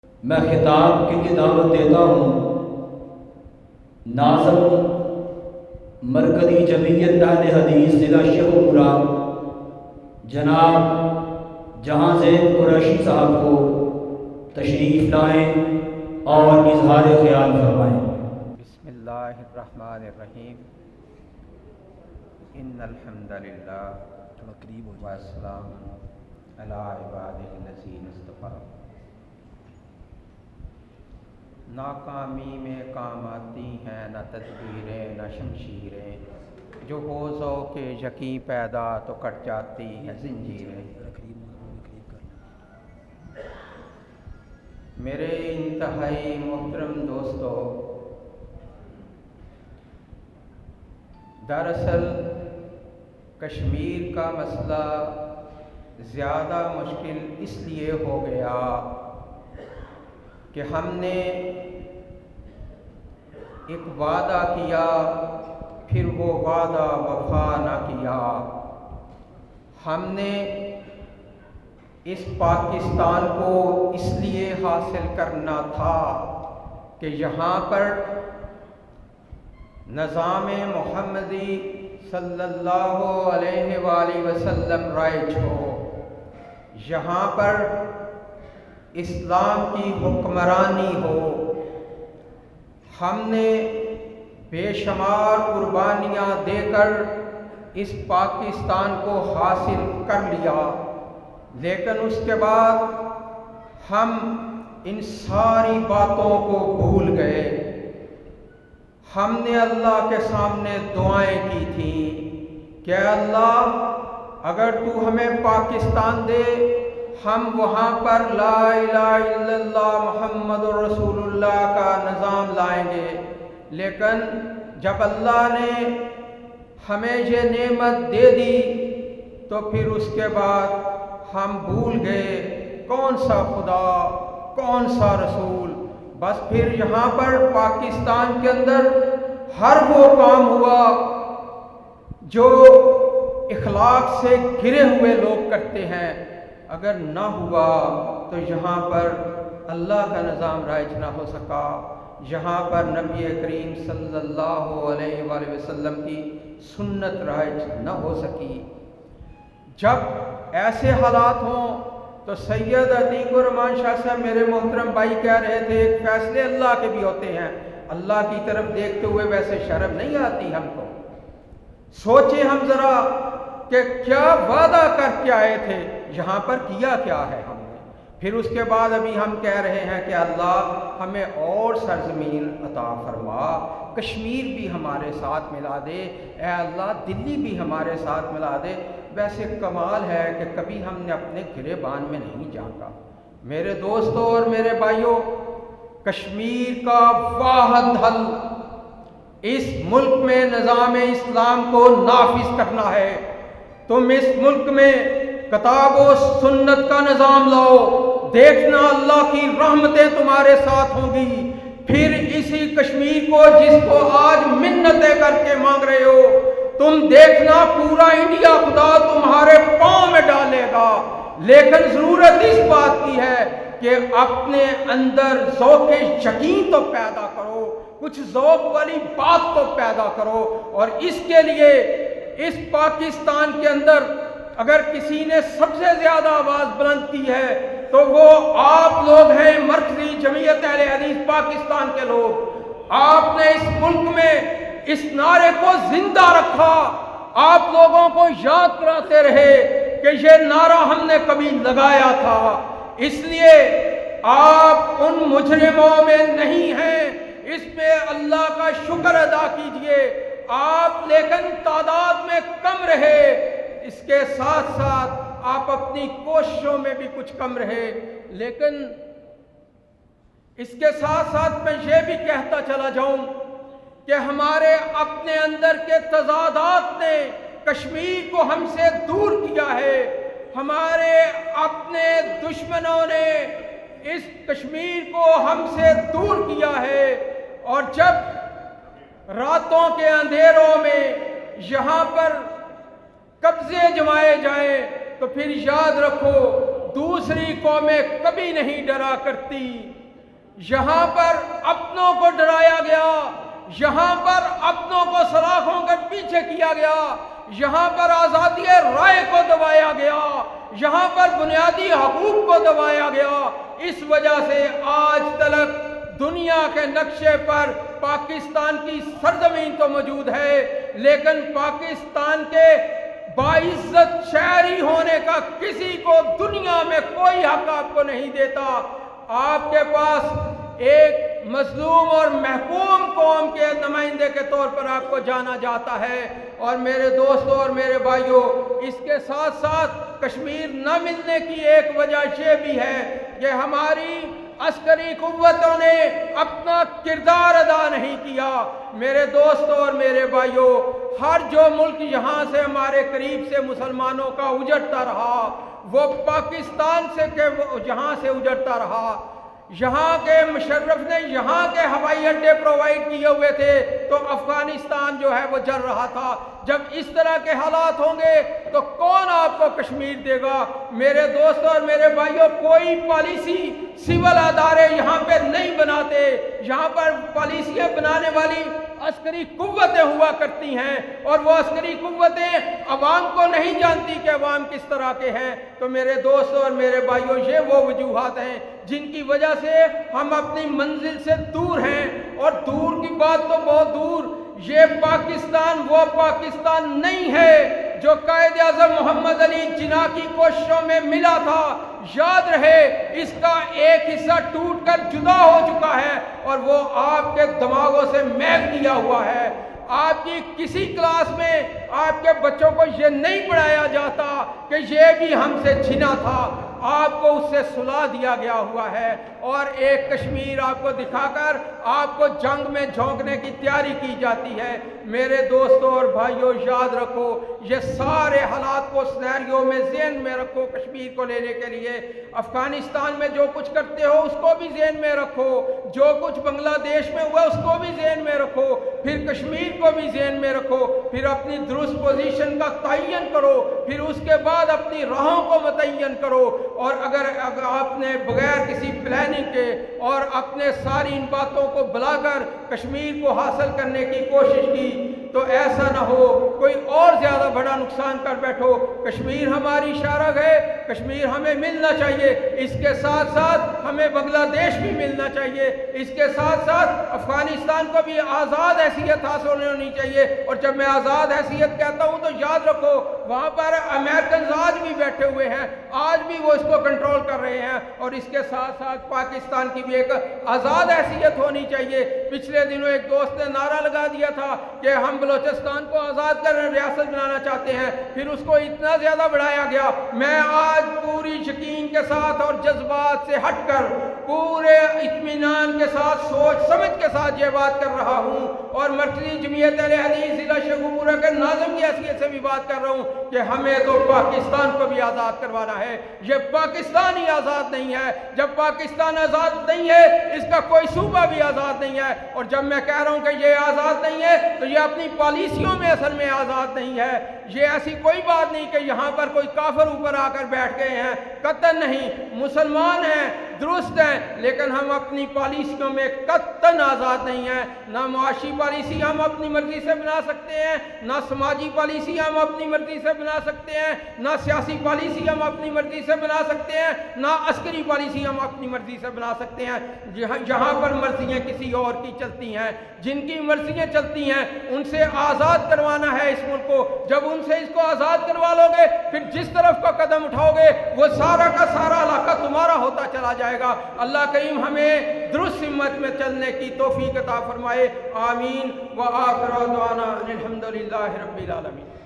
میں خطاب کے لیے دعوت دیتا ہوں ناظم مرکزی جمعیت اہل حدیث ضلع شیخوپورہ جناب جہاں زین قریشی صاحب کو تشریف لائیں اور اظہار خیال فرمائیں۔ بسم اللہ الرحمن الرحیم ان الحمد للہ والسلام علی عبادہ الذین اصطفیٰ۔ ناکامی میں کام آتی ہیں نہ تدبیریں نہ شمشیریں، جو ہو ذوق یقین پیدا تو کٹ جاتی ہیں زنجیریں۔ میرے انتہائی محترم دوستو، دراصل کشمیر کا مسئلہ زیادہ مشکل اس لیے ہو گیا کہ ہم نے ایک وعدہ کیا، پھر وہ وعدہ وفا نہ کیا۔ ہم نے اس پاکستان کو اس لیے حاصل کرنا تھا کہ یہاں پر نظام محمدی صلی اللہ علیہ وآلہ وسلم رائج ہو، یہاں پر اسلام کی حکمرانی ہو۔ ہم نے بے شمار قربانیاں دے کر اس پاکستان کو حاصل کر لیا، لیکن اس کے بعد ہم ان ساری باتوں کو بھول گئے۔ ہم نے اللہ کے سامنے دعائیں کی تھیں کہ اللہ اگر تو ہمیں پاکستان دے، ہم وہاں پر لا الہ الا اللہ محمد رسول اللہ کا نظام لائیں گے۔ لیکن جب اللہ نے ہمیں یہ نعمت دے دی تو پھر اس کے بعد ہم بھول گئے کون سا خدا کون سا رسول۔ بس پھر یہاں پر پاکستان کے اندر ہر وہ کام ہوا جو اخلاق سے گرے ہوئے لوگ کرتے ہیں، اگر نہ ہوا تو یہاں پر اللہ کا نظام رائج نہ ہو سکا، یہاں پر نبی کریم صلی اللہ علیہ وآلہ وسلم کی سنت رائج نہ ہو سکی۔ جب ایسے حالات ہوں تو سید عتیق الرحمان شاہ صاحب میرے محترم بھائی کہہ رہے تھے ایک فیصلے اللہ کے بھی ہوتے ہیں، اللہ کی طرف دیکھتے ہوئے ویسے شرم نہیں آتی ہم کو؟ سوچیں ہم ذرا کہ کیا وعدہ کر کے آئے تھے، یہاں پر کیا کیا ہے ہم نے۔ پھر اس کے بعد ابھی ہم کہہ رہے ہیں کہ اللہ ہمیں اور سرزمین عطا فرما، کشمیر بھی ہمارے ساتھ ملا دے، اے اللہ دلی بھی ہمارے ساتھ ملا دے۔ ویسے کمال ہے کہ کبھی ہم نے اپنے گریبان میں نہیں جھانکا۔ میرے دوستوں اور میرے بھائیوں، کشمیر کا واحد حل اس ملک میں نظام اسلام کو نافذ کرنا ہے۔ تم اس ملک میں کتاب و سنت کا نظام لاؤ، دیکھنا اللہ کی رحمتیں تمہارے ساتھ ہوں گی۔ پھر اسی کشمیر کو جس کو آج منتیں کر کے مانگ رہے ہو، تم دیکھنا پورا انڈیا خدا تمہارے پاؤں میں ڈالے گا۔ لیکن ضرورت اس بات کی ہے کہ اپنے اندر ذوق یقین تو پیدا کرو، کچھ ذوق والی بات تو پیدا کرو۔ اور اس کے لیے اس پاکستان کے اندر اگر کسی نے سب سے زیادہ آواز بلند کی ہے تو وہ آپ لوگ ہیں، مرکزی جمعیت اہل حدیث پاکستان کے لوگ۔ آپ نے اس ملک میں اس نعرے کو زندہ رکھا، آپ لوگوں کو یاد کراتے رہے کہ یہ نعرہ ہم نے کبھی لگایا تھا۔ اس لیے آپ ان مجرموں میں نہیں ہیں، اس میں اللہ کا شکر ادا کیجئے۔ آپ لیکن تعداد میں کم رہے، اس کے ساتھ ساتھ آپ اپنی کوششوں میں بھی کچھ کم رہے۔ لیکن اس کے ساتھ ساتھ میں یہ بھی کہتا چلا جاؤں کہ ہمارے اپنے اندر کے تضادات نے کشمیر کو ہم سے دور کیا ہے۔ ہمارے اپنے دشمنوں نے اس کشمیر کو ہم سے دور کیا ہے، اور جب راتوں کے اندھیروں میں یہاں پر قبضے جمائے جائیں تو پھر یاد رکھو दूसरी कौमें कभी नहीं डरा करती। यहाँ पर अपनों को डराया गया, यहाँ पर अपनों को सलाखों के पीछे किया गया, यहाँ पर आज़ादी राय को दबाया गया, यहाँ पर बुनियादी हकूक़ को दबाया गया। इस वजह से आज तक दुनिया के नक्शे पर पाकिस्तान की सरजमीन तो मौजूद है, लेकिन पाकिस्तान के बाइज्जत शहरी होने का किसी को दुनिया में कोई हक आपको नहीं देता। आपके पास एक मजलूम और महकूम कौम के नुमाइंदे के तौर पर आपको जाना जाता है। और मेरे दोस्तों और मेरे भाइयों, इसके साथ साथ कश्मीर न मिलने की एक वजह ये भी है कि हमारी अस्करी कुव्वतों ने अपना किरदार अदा नहीं किया। मेरे दोस्तों और मेरे भाइयों, हर जो मुल्क यहाँ से हमारे करीब से मुसलमानों का उजड़ता रहा, वो पाकिस्तान से के यहाँ से उजड़ता रहा। यहाँ के मुशर्रफ ने यहाँ के हवाई अड्डे प्रोवाइड किए हुए थे, तो अफगानिस्तान जो है वो जल रहा था। जब इस तरह के हालात होंगे तो कौन आपको कश्मीर देगा? मेरे दोस्तों और मेरे भाइयों, कोई पॉलिसी सिविल अदारे यहाँ पे नहीं बनाते। यहाँ पर पॉलिसियाँ बनाने वाली अस्करी कुव्वतें हुआ करती हैं, और वो अस्करी कुव्वतें अवाम को नहीं जानती कि अवाम किस तरह के हैं। तो मेरे दोस्तों और मेरे भाइयों, ये वो वजूहात हैं जिनकी वजह से हम अपनी मंजिल से दूर हैं। और दूर की बात तो बहुत दूर, ये पाकिस्तान वो पाकिस्तान नहीं है जो कायद आज़म मोहम्मद अली जिन्ना की कोशिशों में मिला था। याद रहे, इसका एक हिस्सा टूट कर जुदा हो चुका है और वो आपके दिमागों से मैप किया हुआ है। आपकी किसी क्लास में आपके बच्चों को ये नहीं पढ़ाया जाता कि ये भी हमसे छिना था, आपको उससे सुला दिया गया हुआ है। और एक कश्मीर आपको दिखाकर आपको जंग में झोंकने की तैयारी की जाती है। मेरे दोस्तों और भाइयों, याद रखो, ये सारे हालात को सिनेरियो में ज़हन में रखो। कश्मीर को लेने के लिए अफगानिस्तान में जो कुछ करते हो उसको भी ज़हन में रखो, जो कुछ बांग्लादेश में हुआ उसको भी ज़हन में रखो, फिर कश्मीर को भी ज़हन में रखो, फिर अपनी दुरुस्त पोजीशन का तयन करो, फिर उसके बाद अपनी राहों को मुतय्यन करो। और अगर आपने बगैर किसी प्लानिंग के और अपने सारी इन बातों को बुलाकर कश्मीर को हासिल करने की कोशिश की, तो ऐसा ना हो कोई और ज़्यादा बड़ा नुकसान कर बैठो। कश्मीर हमारी शारग है, कश्मीर हमें मिलना चाहिए। इसके साथ साथ हमें बांग्लादेश भी मिलना चाहिए। इसके साथ साथ अफगानिस्तान को भी आज़ाद हैसियत हासिल होनी चाहिए। और जब मैं आज़ाद हैसियत कहता हूँ तो याद रखो, वहाँ पर अमेरिकन आज भी बैठे हुए हैं, आज भी वो इसको कंट्रोल कर रहे हैं। और इसके साथ साथ पाकिस्तान की भी एक आज़ाद हैसियत होनी चाहिए। पिछले दिनों एक दोस्त ने नारा लगा दिया था कि हम बलोचिस्तान को आज़ाद कर रियासत बनाना चाहते हैं, फिर उसको इतना ज़्यादा बढ़ाया गया। मैं आज पूरी यकीन के साथ और जज्बात से हटकर पूरे इत्मीनान के साथ, सोच समझ के साथ ये बात कर रहा हूँ, और मर्कज़ी जमीयत अहले हदीस ज़िला शेखुपुरा के नाज़िम की हैसियत से भी बात कर रहा हूँ कि हमें तो पाकिस्तान को भी आज़ाद करवाना है। ये पाकिस्तान ही आज़ाद नहीं है। जब पाकिस्तान आज़ाद नहीं है, इसका कोई सूबा भी आज़ाद नहीं है। और जब मैं कह रहा हूँ कि ये आज़ाद नहीं है, तो ये अपनी पॉलिसियों में असल में आज़ाद नहीं है। ये ऐसी कोई बात नहीं कि यहाँ पर कोई काफिर ऊपर आकर बैठ गए हैं, कतई नहीं। मुसलमान हैं, दुरुस्त हैं, लेकिन हम अपनी पॉलिसियों में कतई आज़ाद नहीं हैं। ना मुआशी पॉलिसी हम अपनी मर्जी से बना सकते हैं, ना समाजी पॉलिसी हम अपनी मर्जी से बना सकते हैं, ना सियासी पॉलिसी हम अपनी मर्जी से बना सकते हैं, ना अस्करी पॉलिसी हम अपनी मर्जी से बना सकते हैं। जहाँ पर मर्जियाँ किसी और की चलती हैं, जिनकी मर्जियाँ चलती हैं, उनसे आज़ाद करवाना है इस मुल्क को। जब उनसे इसको आज़ाद करवा लोगे, फिर जिस तरफ का कदम उठाओगे वो सारा का सारा इलाका तुम्हारा होता चला जाएगा। अल्लाह करीम हमें दुरुस्त हिम्मत में चलने की तौफीक अता फरमाए। आमीन व आखिर दअवाना अनिल हम्दुलिल्लाहि रब्बिल आलमीन।